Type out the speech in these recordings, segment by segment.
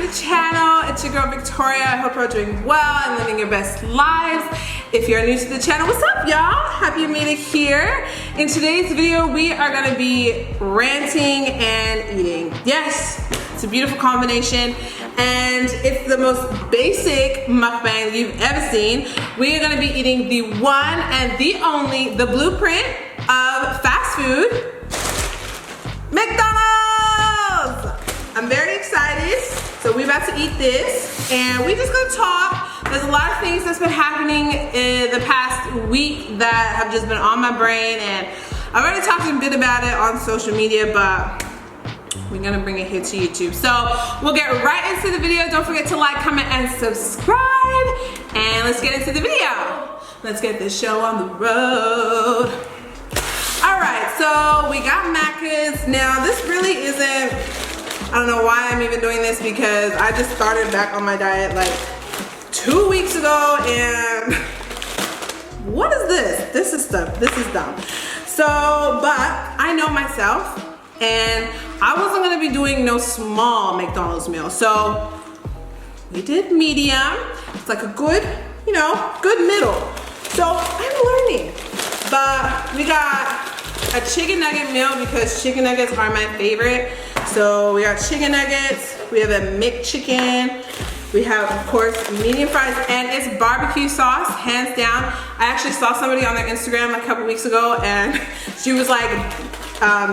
to the channel. It's your girl Victoria. I hope you're doing well and living your best lives. If you're new to the channel, what's up y'all? Happy you made it here. In today's video, we are gonna be ranting and eating. Yes, it's a beautiful combination and it's the most basic mukbang you've ever seen. We are gonna be eating the one and the only, the blueprint of fast food, McDonald's! I'm very excited. So we're about to eat this and we're just gonna talk. There's a lot of things that's been happening in the past week that have just been on my brain, and I've already talked a bit about it on social media, but we're gonna bring it here to YouTube. So we'll get right into the video. Don't forget to like, comment, and subscribe. And let's get into the video. Let's get this show on the road. All right, so we got Maccas. Now this really isn't, I don't know why I'm even doing this because I just started back on my diet like 2 weeks ago, and what is this? This is dumb. So, but I know myself, and I wasn't gonna be doing no small McDonald's meal. So we did medium. It's like a good, good middle. So I'm learning. But we got a chicken nugget meal because chicken nuggets are my favorite. So we got chicken nuggets, we have a McChicken, we have, of course, medium fries, and it's barbecue sauce, hands down. I actually saw somebody on their Instagram a couple weeks ago, and she was like,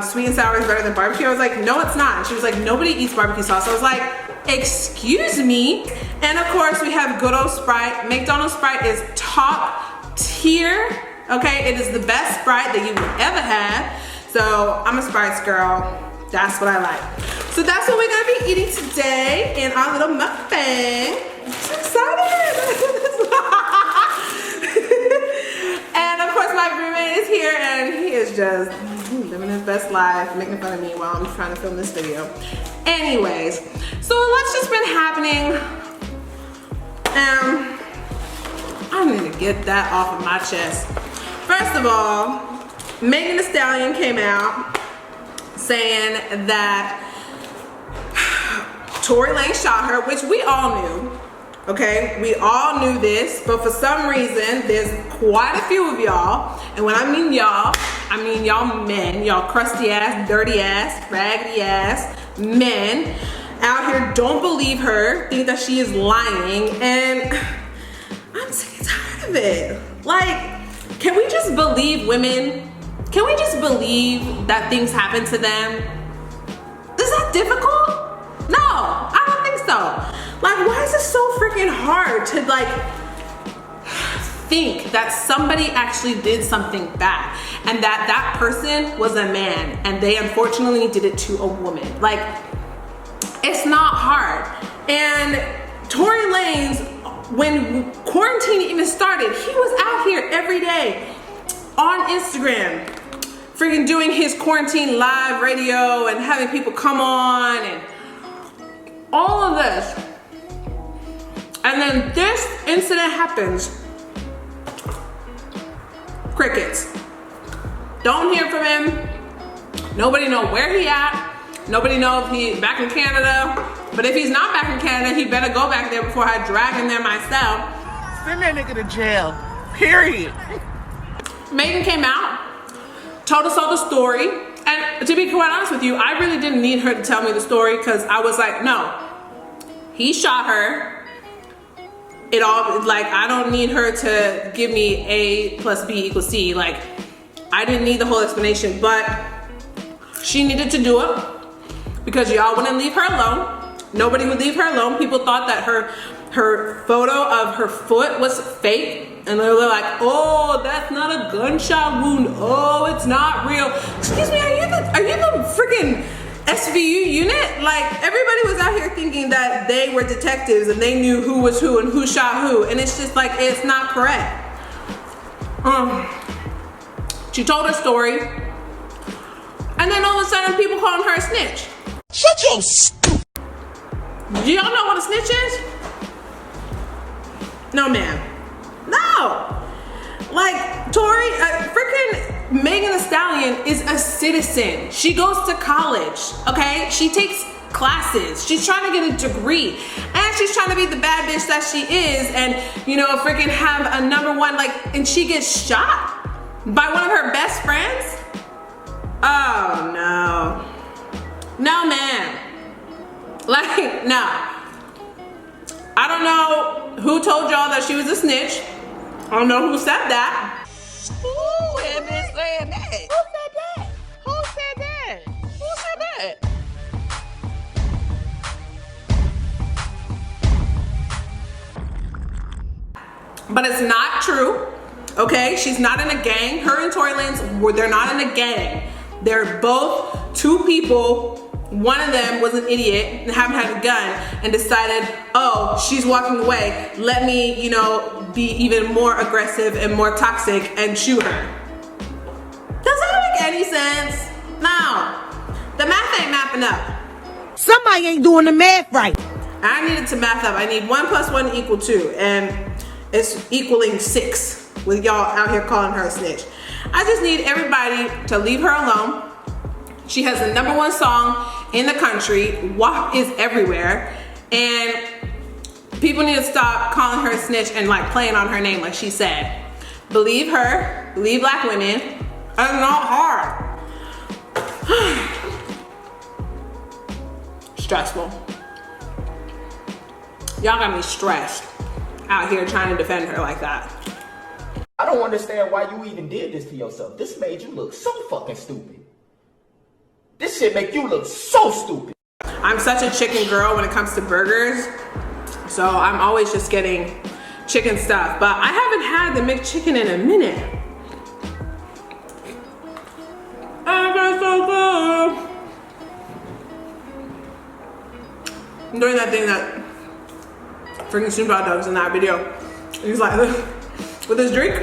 sweet and sour is better than barbecue. I was like, no, it's not. And she was like, nobody eats barbecue sauce. I was like, excuse me. And of course, we have good old Sprite. McDonald's Sprite is top tier, okay? It is the best Sprite that you would ever have. So I'm a Sprite girl. That's what I like. So that's what we're gonna be eating today in our little mukbang. I'm so excited. And of course my roommate is here and he is just living his best life, making fun of me while I'm trying to film this video. Anyways, so what's just been happening? I need to get that off of my chest. First of all, Megan Thee Stallion came out saying that Tory Lanez shot her, which we all knew, okay? We all knew this, but for some reason, there's quite a few of y'all, and when I mean y'all, I mean y'all men, y'all crusty ass, dirty ass, raggedy ass men out here don't believe her, think that she is lying, and I'm sick and tired of it. Like, can we just believe women? Can we just believe that things happen to them? Is that difficult? No, I don't think so. Like, why is it so freaking hard to like think that somebody actually did something bad and that that person was a man and they unfortunately did it to a woman? Like, it's not hard. And Tory Lanez, when quarantine even started, he was out here every day on Instagram, freaking doing his quarantine live radio and having people come on and all of this. And then this incident happens. Crickets. Don't hear from him. Nobody know where he at. Nobody know if he's back in Canada. But if he's not back in Canada, he better go back there before I drag him there myself. Send that nigga to jail. Period. Megan came out, told us all the story, and to be quite honest with you, I really didn't need her to tell me the story because I was like, no, he shot her. It all, like, I don't need her to give me A plus B equals C. Like, I didn't need the whole explanation, but she needed to do it because y'all wouldn't leave her alone. Nobody would leave her alone. People thought that her photo of her foot was fake. And they were like, oh, that's not a gunshot wound. Oh, it's not real. Excuse me, are you the freaking SVU unit? Like, everybody was out here thinking that they were detectives and they knew who was who and who shot who. And it's just like, it's not correct. She told her story. And then all of a sudden, people calling her a snitch. Shut your stupid. Do y'all know what a snitch is? No, ma'am. No. Like, Tory, freaking Megan Thee Stallion is a citizen. She goes to college, okay? She takes classes. She's trying to get a degree. And she's trying to be the bad bitch that she is and, you know, freaking have a #1, like, and she gets shot by one of her best friends? Oh, no. No, man. Like, no. I don't know who told y'all that she was a snitch. I don't know who said that. Who had been saying that? Who said that? Who said that? Who said that? But it's not true, okay? She's not in a gang. Her and Tory Lanez, they're not in a gang. They're both two people. One of them was an idiot and haven't had a gun and decided, oh, she's walking away. Let me, you know, be even more aggressive and more toxic and shoot her. Does that make any sense? No. The math ain't mapping up. Somebody ain't doing the math right. I needed to math up. I need 1 + 1 = 2, and it's equaling 6 with y'all out here calling her a snitch. I just need everybody to leave her alone. She has the #1 song in the country. WAP is everywhere. And people need to stop calling her a snitch and like playing on her name like she said. Believe her, believe black women. It's not hard. Stressful. Y'all got me stressed out here trying to defend her like that. I don't understand why you even did this to yourself. This made you look so fucking stupid. This shit make you look so stupid. I'm such a chicken girl when it comes to burgers. So I'm always just getting chicken stuff. But I haven't had the McChicken in a minute. Oh, that's so good. I'm doing that thing that freaking Snoop Dogg does in that video. He's like, with his drink.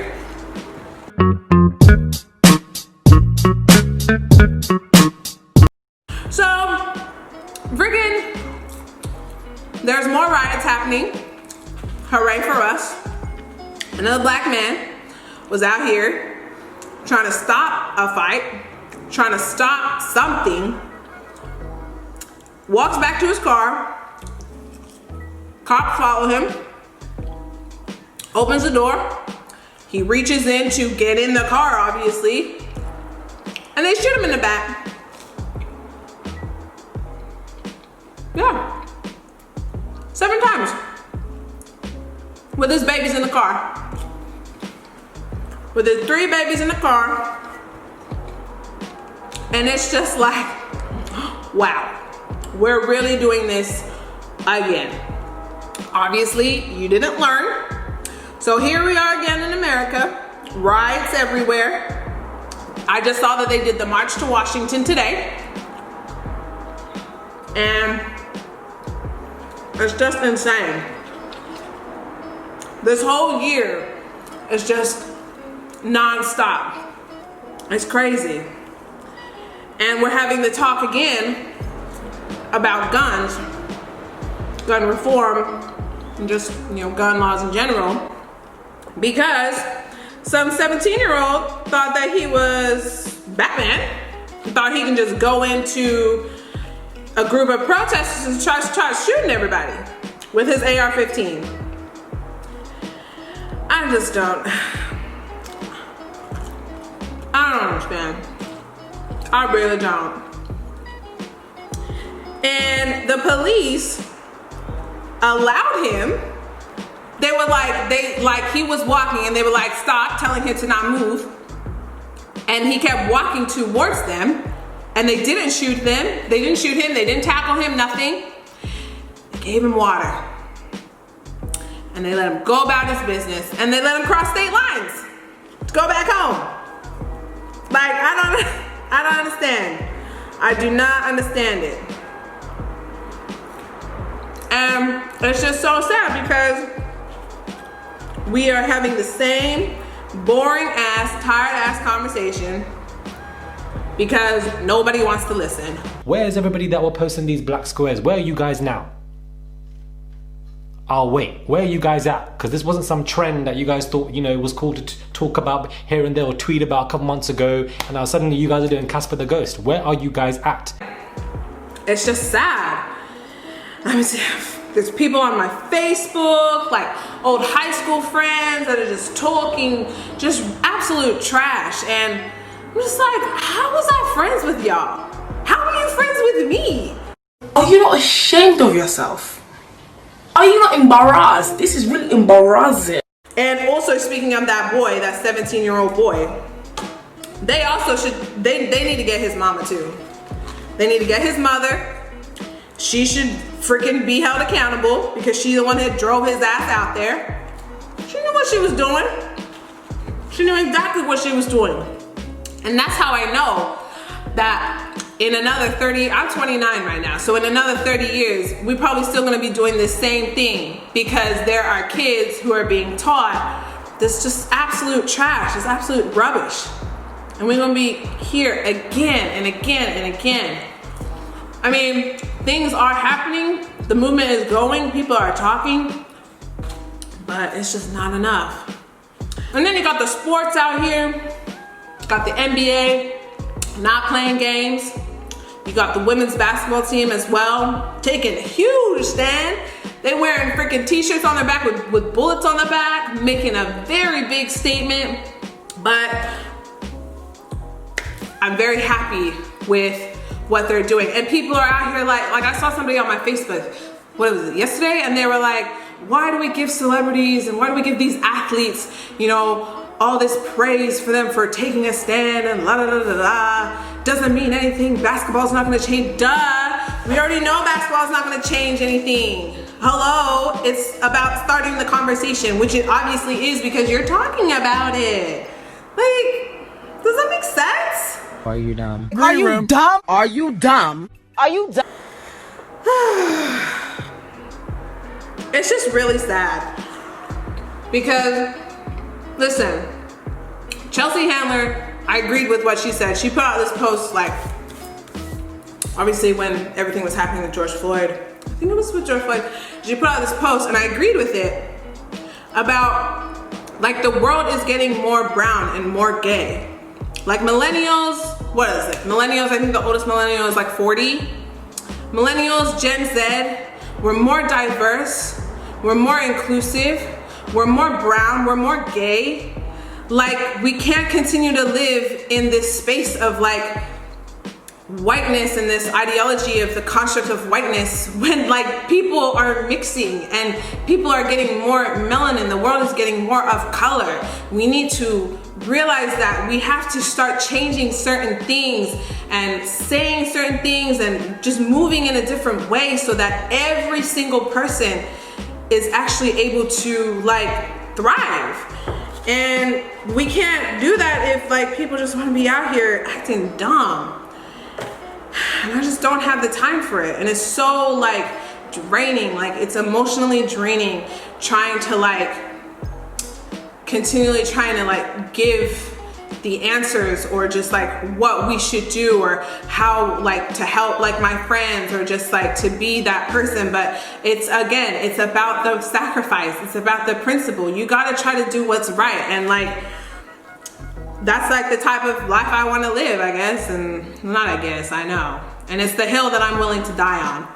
So, freaking, there's more riots happening. Hooray for us. Another black man was out here trying to stop a fight, trying to stop something. Walks back to his car. Cops follow him. Opens the door. He reaches in to get in the car, obviously. And they shoot him in the back. Yeah. 7 times. With his babies in the car. With his 3 babies in the car. And it's just like, wow. We're really doing this again. Obviously, you didn't learn. So here we are again in America. Riots everywhere. I just saw that they did the March to Washington today. And it's just insane. This whole year is just non-stop. It's crazy. And we're having the talk again about guns, gun reform, and just, you know, gun laws in general, because some 17-year-old thought that he was Batman. He thought he can just go into a group of protesters and try shooting everybody with his AR-15. I just don't. I don't understand. I really don't. And the police allowed him. They were like, he was walking and they were like, stop, telling him to not move. And he kept walking towards them and they didn't shoot them. They didn't shoot him. They didn't tackle him, nothing. They gave him water. And they let him go about his business. And they let him cross state lines to go back home. Like, I don't understand. I do not understand it. And it's just so sad because we are having the same boring ass, tired ass conversation because nobody wants to listen. Where's everybody that were posting these black squares? Where are you guys now? Oh wait, where are you guys at? Because this wasn't some trend that you guys thought, you know, was cool to talk about here and there or tweet about a couple months ago, and now suddenly you guys are doing Casper the Ghost. Where are you guys at? It's just sad. there's people on my Facebook, like old high school friends that are just talking just absolute trash. And I'm just like, how was I friends with y'all? How are you friends with me? Are you not ashamed of yourself? Are you not embarrassed? This is really embarrassing. And also, speaking of that boy, that 17-year-old boy, they also they need to get his mama too. They need to get his mother. She should freaking be held accountable because she's the one that drove his ass out there. She knew what she was doing. She knew exactly what she was doing. And that's how I know that in another 30, I'm 29 right now, so in another 30 years, we're probably still gonna be doing the same thing because there are kids who are being taught this just absolute trash, this absolute rubbish. And we're gonna be here again and again and again. I mean, things are happening, the movement is going, people are talking, but it's just not enough. And then you got the sports out here, got the NBA not playing games. You got the women's basketball team as well, taking a huge stand. They wearing freaking t-shirts on their back with bullets on the back, making a very big statement. But I'm very happy with what they're doing. And people are out here like I saw somebody on my Facebook, what was it, yesterday? And they were like, why do we give celebrities and why do we give these athletes, you know, all this praise for them for taking a stand and la da da da da. Doesn't mean anything. Basketball's not gonna change. Duh. We already know basketball's not gonna change anything. Hello, it's about starting the conversation, which it obviously is because you're talking about it. Like, does that make sense? Are you dumb? Are you dumb? Are you dumb? Are you dumb? It's just really sad because, listen, Chelsea Handler, I agreed with what she said. She put out this post, like, obviously when everything was happening with George Floyd. I think it was with George Floyd. She put out this post and I agreed with it about, like, the world is getting more brown and more gay. Like millennials, what is it? Millennials, I think the oldest millennial is like 40. Millennials, Gen Z, we're more diverse, we're more inclusive, we're more brown, we're more gay. Like, we can't continue to live in this space of like whiteness and this ideology of the construct of whiteness when like people are mixing and people are getting more melanin, the world is getting more of color. We need to realize that we have to start changing certain things and saying certain things and just moving in a different way so that every single person is actually able to like thrive. And we can't do that if like people just want to be out here acting dumb. And I just don't have the time for it. And it's so like draining, like it's emotionally draining trying to like continually trying to like give the answers or just like what we should do or how like to help like my friends or just like to be that person. But it's again, it's about the sacrifice, it's about the principle. You got to try to do what's right, and like that's like the type of life I want to live, I guess. And not I guess, I know. And it's the hill that I'm willing to die on.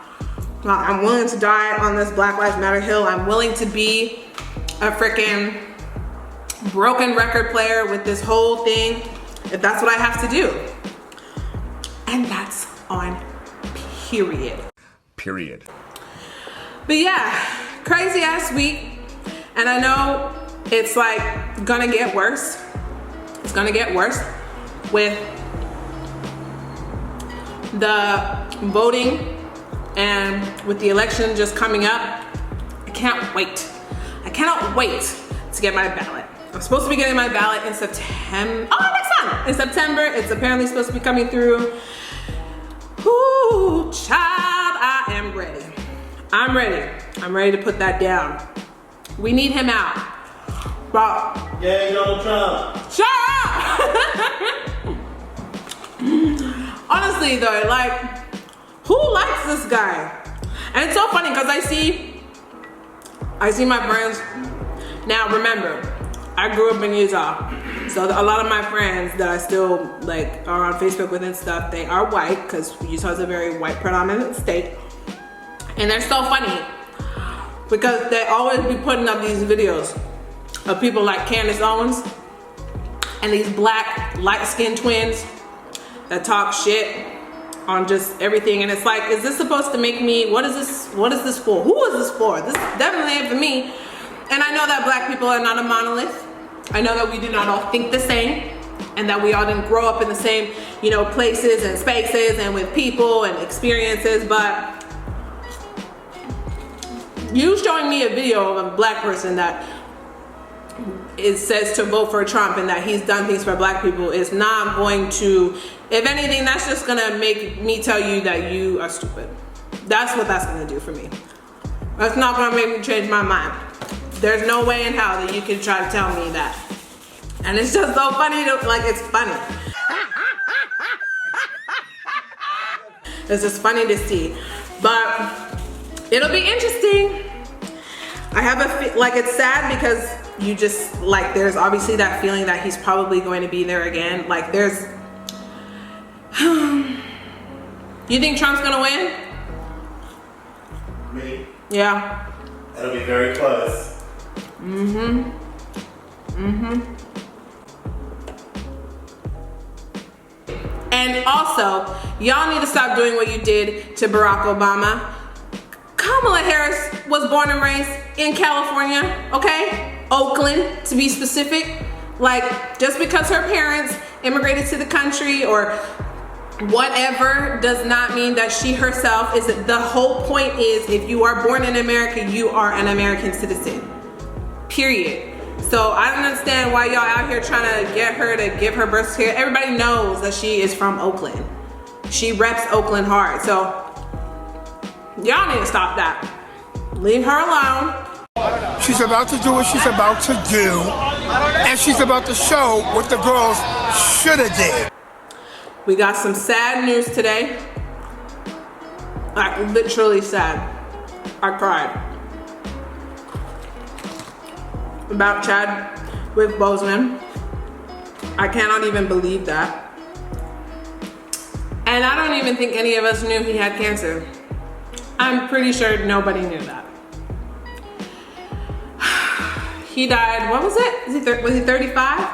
I'm willing to die on this Black Lives Matter hill. I'm willing to be a freaking broken record player with this whole thing if that's what I have to do. And that's on period. Period. But yeah, crazy ass week. And I know it's like gonna get worse. It's gonna get worse with the voting and with the election just coming up. I can't wait. I cannot wait to get my ballot. I'm supposed to be getting my ballot in September. Oh, next month. In September, it's apparently supposed to be coming through. Ooh, child, I am ready. I'm ready. I'm ready to put that down. We need him out. Bro. Yeah, Donald Trump. Shut up! Honestly though, like, who likes this guy? And it's so funny because I see my friends. Now remember, I grew up in Utah, so a lot of my friends that I still like are on Facebook with and stuff, they are white because Utah is a very white predominant state. And they're so funny because they always be putting up these videos of people like Candace Owens and these black light-skinned twins that talk shit on just everything. And it's like, is this supposed to make me, what is this for? Who is this for? This definitely ain't for me. And I know that black people are not a monolith. I know that we do not all think the same, and that we all didn't grow up in the same, you know, places and spaces and with people and experiences, but you showing me a video of a black person that it says to vote for Trump and that he's done things for black people is not going to, if anything, that's just gonna make me tell you that you are stupid. That's what that's gonna do for me. That's not gonna make me change my mind. There's no way in hell that you can try to tell me that. And it's just so funny to, like, it's funny. It's just funny to see. But it'll be interesting. I have a, like, it's sad because you just, like, there's obviously that feeling that he's probably going to be there again. Like, there's, you think Trump's gonna win? Me? Yeah. It'll be very close. And also, y'all need to stop doing what you did to Barack Obama. Kamala Harris was born and raised in California, okay? Oakland, to be specific. Like, just because her parents immigrated to the country or whatever does not mean that she herself is, the whole point is if you are born in America, you are an American citizen, period. So I don't understand why y'all out here trying to get her to give her birth certificate. Everybody knows that she is from Oakland. She reps Oakland hard. So y'all need to stop that. Leave her alone. She's about to do what she's about to do, and she's about to show what the girls should have did. We got some sad news today. Like, literally sad. I cried. About Chadwick Boseman. I cannot even believe that. And I don't even think any of us knew he had cancer. I'm pretty sure nobody knew that. He died, what was it? Was he 35?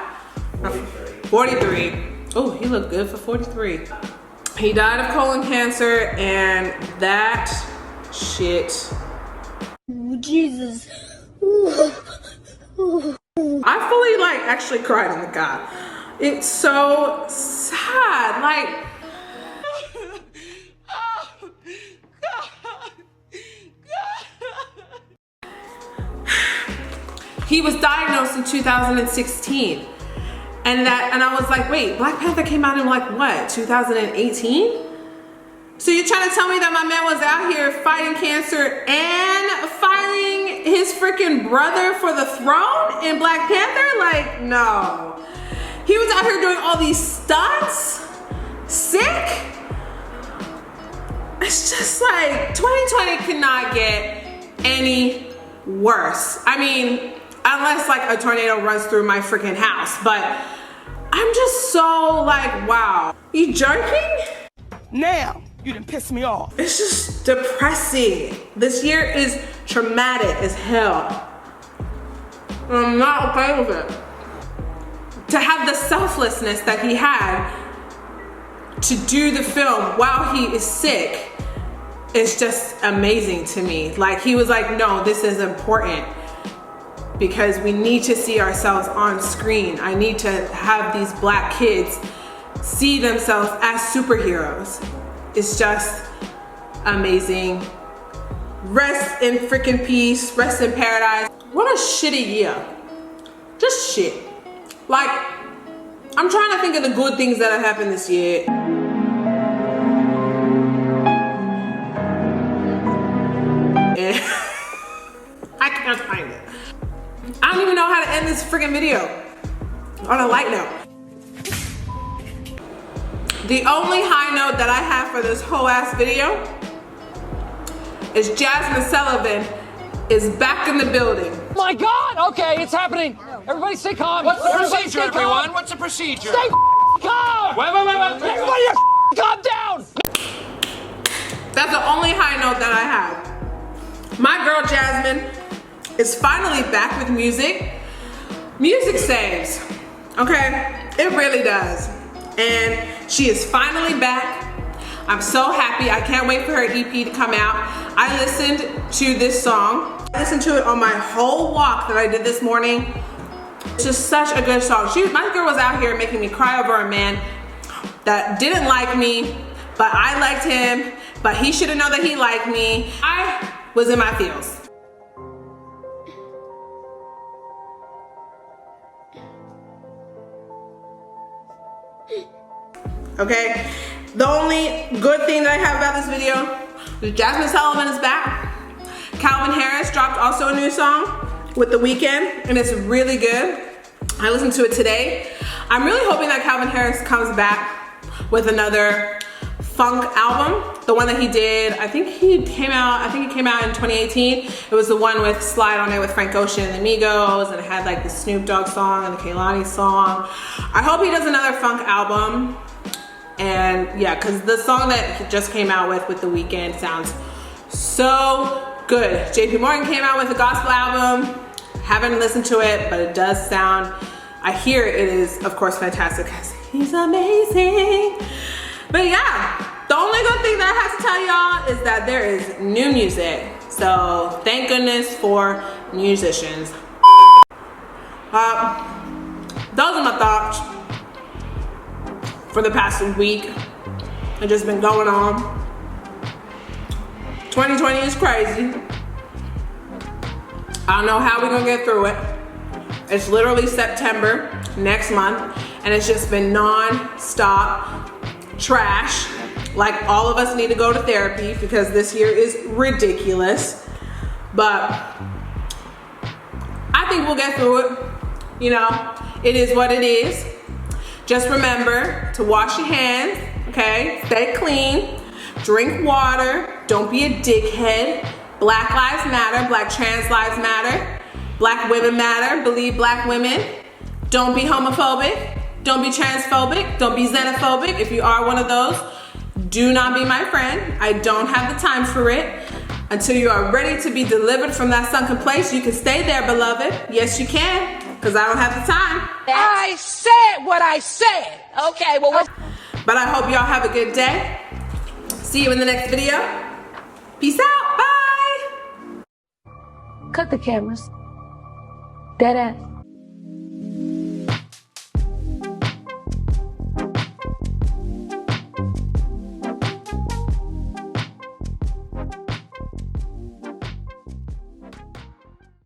43. Oh, he looked good for 43. He died of colon cancer, and that shit. Jesus. I fully, like, actually cried on the God. It's so sad. Like, he was diagnosed in 2016. And I was like, wait, Black Panther came out in, like, what, 2018? So you're trying to tell me that my man was out here fighting cancer and fighting his freaking brother for the throne in Black Panther? Like, no. He was out here doing all these stunts? Sick? It's just like, 2020 cannot get any worse. I mean, unless like a tornado runs through my freaking house, but I'm just so like, wow. You joking? Now, you done pissed me off. It's just depressing. This year is traumatic as hell. I'm not okay with it. To have the selflessness that he had to do the film while he is sick is just amazing to me. Like, he was like, no, this is important because we need to see ourselves on screen. I need to have these Black kids see themselves as superheroes. It's just amazing. Rest in freaking peace, rest in paradise. What a shitty year. Just shit. Like, I'm trying to think of the good things that have happened this year. And I can't find it. I don't even know how to end this freaking video on a light note. The only high note that I have for this whole ass video is Jasmine Sullivan is back in the building. My God! Okay, it's happening. Everybody stay calm. What's the procedure, everyone? What's the procedure? Stay calm! Wait. Everybody calm down! That's the only high note that I have. My girl Jasmine is finally back with music. Music saves, okay? It really does. And she is finally back. I'm so happy. I can't wait for her EP to come out. I listened to this song. I listened to it on my whole walk that I did this morning. It's just such a good song. My girl was out here making me cry over a man that didn't like me, but I liked him, but he should have known that he liked me. I was in my feels. Okay, the only good thing that I have about this video is Jasmine Sullivan is back. Calvin Harris dropped also a new song with The Weeknd, and it's really good. I listened to it today. I'm really hoping that Calvin Harris comes back with another funk album. The one that he did, I think it came out in 2018. It was the one with Slide on it with Frank Ocean and the Migos, and it had like the Snoop Dogg song and the Kehlani song. I hope he does another funk album. And yeah, because the song that he just came out with The Weeknd sounds so good. JP Morgan came out with a gospel album. Haven't listened to it, but it does sound, I hear it is, of course, fantastic because he's amazing. But yeah, the only good thing that I have to tell y'all is that there is new music. So thank goodness for musicians. Those are my thoughts for the past week. It's just been going on. 2020 is crazy. I don't know how we're gonna get through it. It's literally September next month, and it's just been non-stop trash. Like, all of us need to go to therapy because this year is ridiculous. But I think we'll get through it. You know, it is what it is. Just remember to wash your hands, okay? Stay clean, drink water, don't be a dickhead. Black lives matter, black trans lives matter, black women matter, believe black women. Don't be homophobic, don't be transphobic, don't be xenophobic. If you are one of those, do not be my friend. I don't have the time for it. Until you are ready to be delivered from that sunken place, you can stay there, beloved. Yes, you can, because I don't have the time. I said what I said. Okay, well, But I hope y'all have a good day. See you in the next video. Peace out, bye. Cut the cameras. Dead ass.